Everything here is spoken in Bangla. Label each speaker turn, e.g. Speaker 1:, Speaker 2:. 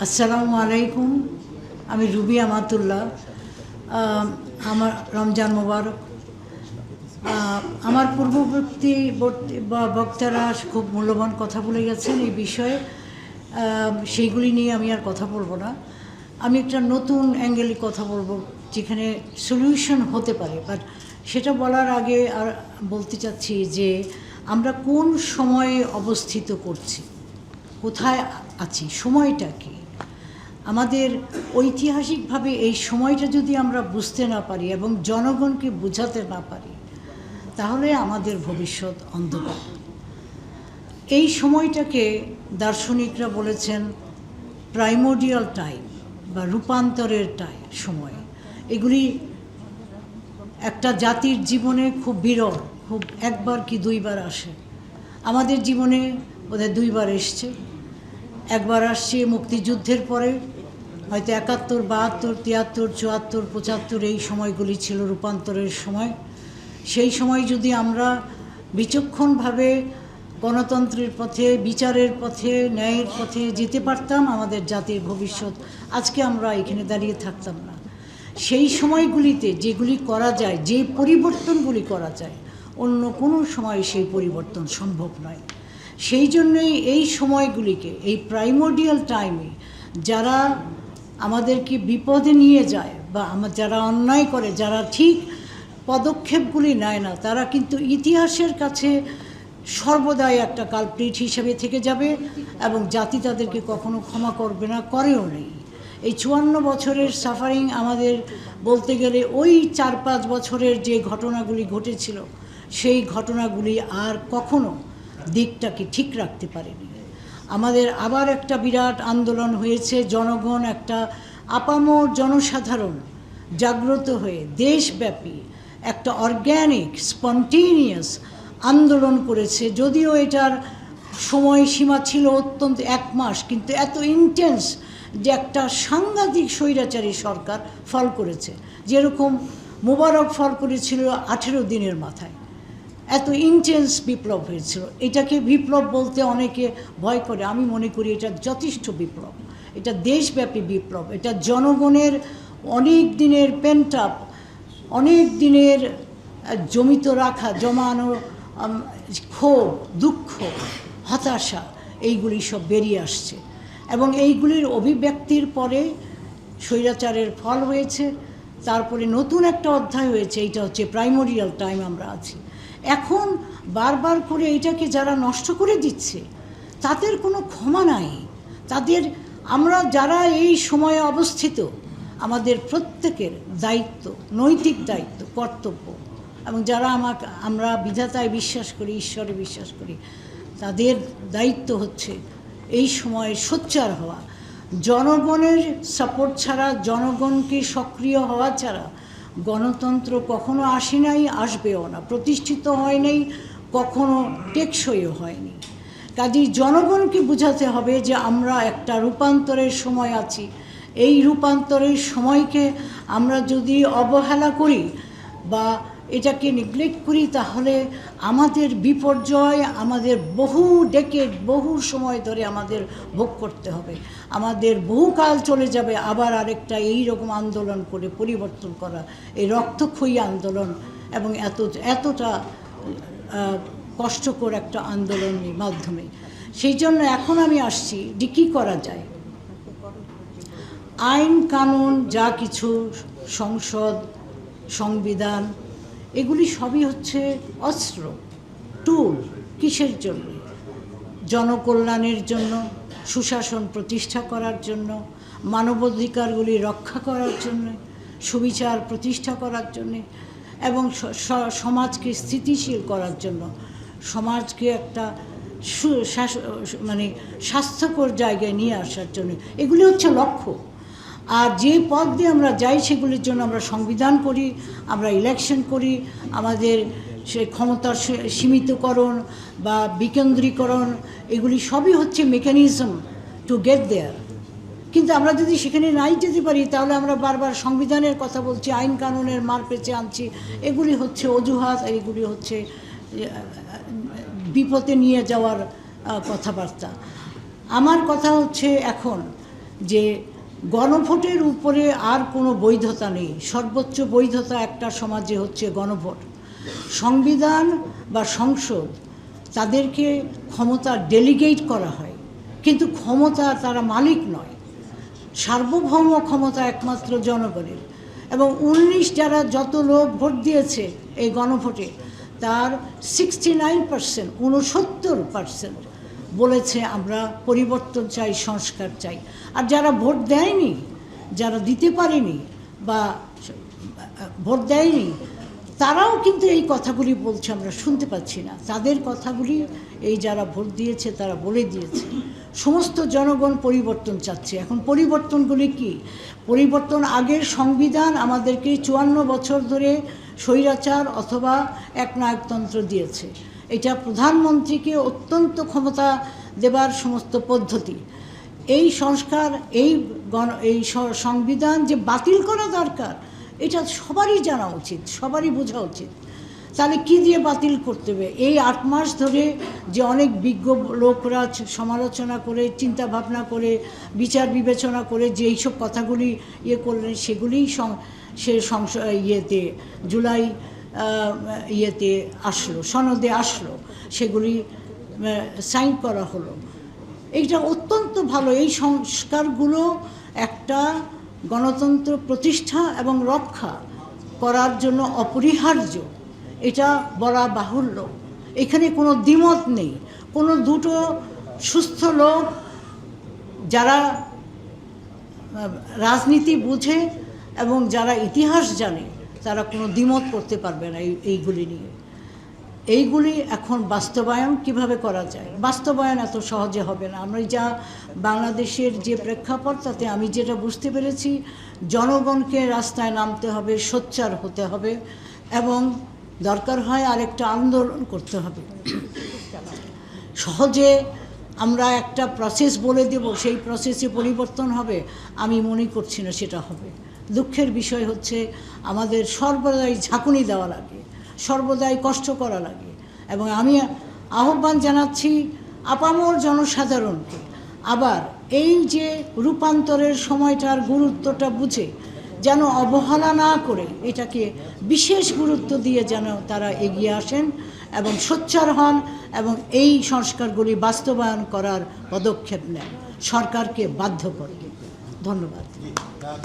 Speaker 1: আসসালামু আলাইকুম। আমি রুবি আমাতুল্লাহ। আমার রমজান মোবারক। আমার পূর্ববর্তী বক্তারা খুব মূল্যবান কথা বলে গেছেন এই বিষয়ে, সেইগুলি নিয়ে আমি আর কথা বলবো না। আমি একটা নতুন অ্যাঙ্গেলে কথা বলবো যেখানে সলিউশন হতে পারে, বাট সেটা বলার আগে আর বলতে চাচ্ছি যে আমরা কোন সময়ে অবস্থিত করছি, কোথায় আছি, সময়টা কি। আমাদের ঐতিহাসিকভাবে এই সময়টা যদি আমরা বুঝতে না পারি এবং জনগণকে বোঝাতে না পারি, তাহলে আমাদের ভবিষ্যৎ অন্ধকার। এই সময়টাকে দার্শনিকরা বলেছেন প্রাইমোডিয়াল টাইম বা রূপান্তরের সময়। এগুলি একটা জাতির জীবনে খুব বিরল, খুব একবার কি দুইবার আসে। আমাদের জীবনে বোধহয় দুইবার এসছে। একবার আসছে মুক্তিযুদ্ধের পরে, হয়তো 71, 72, 73, 74, 75 এই সময়গুলি ছিল রূপান্তরের সময়। সেই সময় যদি আমরা বিচক্ষণভাবে গণতন্ত্রের পথে, বিচারের পথে, ন্যায়ের পথে যেতে পারতাম, আমাদের জাতির ভবিষ্যৎ আজকে আমরা এখানে দাঁড়িয়ে থাকতাম না। সেই সময়গুলিতে যেগুলি করা যায়, যে পরিবর্তনগুলি করা যায়, অন্য কোনো সময় সেই পরিবর্তন সম্ভব নয়। সেই জন্যই এই সময়গুলিকে, এই প্রাইমোডিয়াল টাইমে যারা আমাদেরকে বিপদে নিয়ে যায় বা যারা অন্যায় করে, যারা ঠিক পদক্ষেপগুলি নেয় না, তারা কিন্তু ইতিহাসের কাছে সর্বদাই একটা কালপ্রিট হিসেবে থেকে যাবে এবং জাতি তাদেরকে কখনো ক্ষমা করবে না, করেও নেই। এই 54 বছরের সাফারিং আমাদের বলতে গেলে ওই 4-5 বছরের যে ঘটনাগুলি ঘটেছিল, সেই ঘটনাগুলি আর কখনো দিকটাকে ঠিক রাখতে পারেনি। আমাদের আবার একটা বিরাট আন্দোলন হয়েছে, জনগণ, একটা আপামর জনসাধারণ জাগ্রত হয়ে দেশব্যাপী একটা অর্গ্যানিক স্পন্টেনিয়াস আন্দোলন করেছে। যদিও এটার সময়সীমা ছিল অত্যন্ত 1 মাস, কিন্তু এত ইন্টেন্স যে একটা সাংঘাতিক স্বৈরাচারী সরকার ফল করেছে, যেরকম মোবারক ফল করেছিল 18 দিনের মাথায়। এত ইন্টেন্স বিপ্লব হয়েছিল। এটাকে বিপ্লব বলতে অনেকে ভয় করে, আমি মনে করি এটা যথেষ্ট বিপ্লব। এটা দেশব্যাপী বিপ্লব। এটা জনগণের অনেক দিনের পেন্টআপ, অনেক দিনের জমানো ক্ষোভ, দুঃখ, হতাশা, এইগুলি সব বেরিয়ে আসছে এবং এইগুলির অভিব্যক্তির পরে স্বৈরাচারের ফল হয়েছে। তারপরে নতুন একটা অধ্যায় হয়েছে, এইটা হচ্ছে প্রাইমোরিয়াল টাইম আমরা আছি এখন। বারবার করে এইটাকে যারা নষ্ট করে দিচ্ছে, তাদের কোনো ক্ষমা নাই। আমরা যারা এই সময়ে অবস্থিত, আমাদের প্রত্যেকের দায়িত্ব, নৈতিক দায়িত্ব, কর্তব্য, এবং যারা আমরা বিধাতায় বিশ্বাস করি, ঈশ্বরে বিশ্বাস করি, তাদের দায়িত্ব হচ্ছে এই সময়ে সোচ্চার হওয়া। জনগণের সাপোর্ট ছাড়া, জনগণকে সক্রিয় হওয়া ছাড়া গণতন্ত্র কখনো আসে নাই, আসবেও না, প্রতিষ্ঠিত হয় নাই, কখনো টেকসইও হয়নি। কাজেই জনগণকে বোঝাতে হবে যে আমরা একটা রূপান্তরের সময় আছি। এই রূপান্তরের সময়কে আমরা যদি অবহেলা করি বা এটাকে নেগলেক্ট করি, তাহলে আমাদের বিপর্যয় আমাদের বহু সময় ধরে আমাদের ভোগ করতে হবে। আমাদের বহুকাল চলে যাবে আবার আরেকটা এই রকম আন্দোলন করে পরিবর্তন করা, এই রক্তক্ষয়ী আন্দোলন এবং এতটা কষ্টকর একটা আন্দোলনের মাধ্যমে। সেই জন্য এখন আমি আসছি যে কী করা যায়। আইন কানুন যা কিছু, সংসদ, সংবিধান, এগুলি সবই হচ্ছে অস্ত্র, টুল। কিসের জন্য? জনকল্যাণের জন্য, সুশাসন প্রতিষ্ঠা করার জন্য, মানবাধিকারগুলি রক্ষা করার জন্য, সুবিচার প্রতিষ্ঠা করার জন্য এবং সমাজকে স্থিতিশীল করার জন্য, সমাজকে একটা স্বাস্থ্যকর জায়গায় নিয়ে আসার জন্য। এগুলি হচ্ছে লক্ষ্য। আর যে পথ দিয়ে আমরা যাই, সেগুলির জন্য আমরা সংবিধান করি, আমরা ইলেকশন করি, আমাদের সে ক্ষমতার সীমিতকরণ বা বিকেন্দ্রীকরণ, এগুলি সবই হচ্ছে মেকানিজম টু গেট দেয়ার। কিন্তু আমরা যদি সেখানে নাই যেতে পারি, তাহলে আমরা বারবার সংবিধানের কথা বলছি, আইন কানুনের মার পেঁচে আনছি। এগুলি হচ্ছে অজুহাত, এগুলি হচ্ছে বিপদে নিয়ে যাওয়ার কথাবার্তা। আমার কথা হচ্ছে এখন যে গণভোটের উপরে আর কোনো বৈধতা নেই। সর্বোচ্চ বৈধতা একটা সমাজে হচ্ছে গণভোট। সংবিধান বা সংসদ তাদেরকে ক্ষমতা ডেলিগেট করা হয়, কিন্তু ক্ষমতা তারা মালিক নয়। সার্বভৌম ক্ষমতা একমাত্র জনগণের। এবং 19 যারা যত লোক ভোট দিয়েছে এই গণভোটে, তার 69%, 69% বলেছে আমরা পরিবর্তন চাই, সংস্কার চাই। আর যারা ভোট দেয়নি, যারা দিতে পারেনি বা ভোট দেয়নি, তারাও কিন্তু এই কথাগুলি বলছে, আমরা শুনতে পাচ্ছি না তাদের কথাগুলি। এই যারা ভোট দিয়েছে তারা বলে দিয়েছে সমস্ত জনগণ পরিবর্তন চাচ্ছে। এখন পরিবর্তনগুলি কি? পরিবর্তন, আগের সংবিধান আমাদেরকে 54 বছর ধরে স্বৈরাচার অথবা একনায়কতন্ত্র দিয়েছে। এটা প্রধানমন্ত্রীকে অত্যন্ত ক্ষমতা দেবার সমস্ত পদ্ধতি। এই সংস্কার, এই সংবিধান যে বাতিল করা দরকার, এটা সবারই জানা উচিত, সবারই বোঝা উচিত। তাহলে কি দিয়ে বাতিল করতে হবে? এই 8 মাস ধরে যে অনেক বিজ্ঞ লোকরা সমালোচনা করে, চিন্তা ভাবনা করে, বিচার বিবেচনা করে যে এইসব কথাগুলি করলেন, সেগুলিই জুলাই আসলো, সনদে আসলো, সেগুলি সাইন করা হলো। এইটা অত্যন্ত ভালো। এই সংস্কারগুলো একটা গণতন্ত্র প্রতিষ্ঠা এবং রক্ষা করার জন্য অপরিহার্য, এটা বলা বাহুল্য। এখানে কোনো দ্বিমত নেই। কোনো দুটো সুস্থ লোক যারা রাজনীতি বুঝে এবং যারা ইতিহাস জানে, তারা কোনো দ্বিমত করতে পারবে না এইগুলি নিয়ে। এইগুলি এখন বাস্তবায়ন কিভাবে করা যায়? বাস্তবায়ন এত সহজে হবে না। আমরা যা বাংলাদেশের যে প্রেক্ষাপট, তাতে আমি যেটা বুঝতে পেরেছি, জনগণকে রাস্তায় নামতে হবে, সোচ্চার হতে হবে এবং দরকার হয় আরেকটা আন্দোলন করতে হবে। সহজে আমরা একটা প্রসেস বলে দেব, সেই প্রসেসে পরিবর্তন হবে, আমি মনে করছি না সেটা হবে। দুঃখের বিষয় হচ্ছে আমাদের সর্বদাই ঝাঁকুনি দেওয়া লাগে, সর্বদাই কষ্ট করা লাগে। এবং আমি আহ্বান জানাচ্ছি আপামর জনসাধারণকে, আবার এই যে রূপান্তরের সময়টার গুরুত্বটা বুঝে যেন অবহেলা না করে এটাকে বিশেষ গুরুত্ব দিয়ে যেন তারা এগিয়ে আসেন এবং সোচ্চার হন এবং এই সংস্কারগুলি বাস্তবায়ন করার পদক্ষেপ নেন, সরকারকে বাধ্য করে। ধন্যবাদ।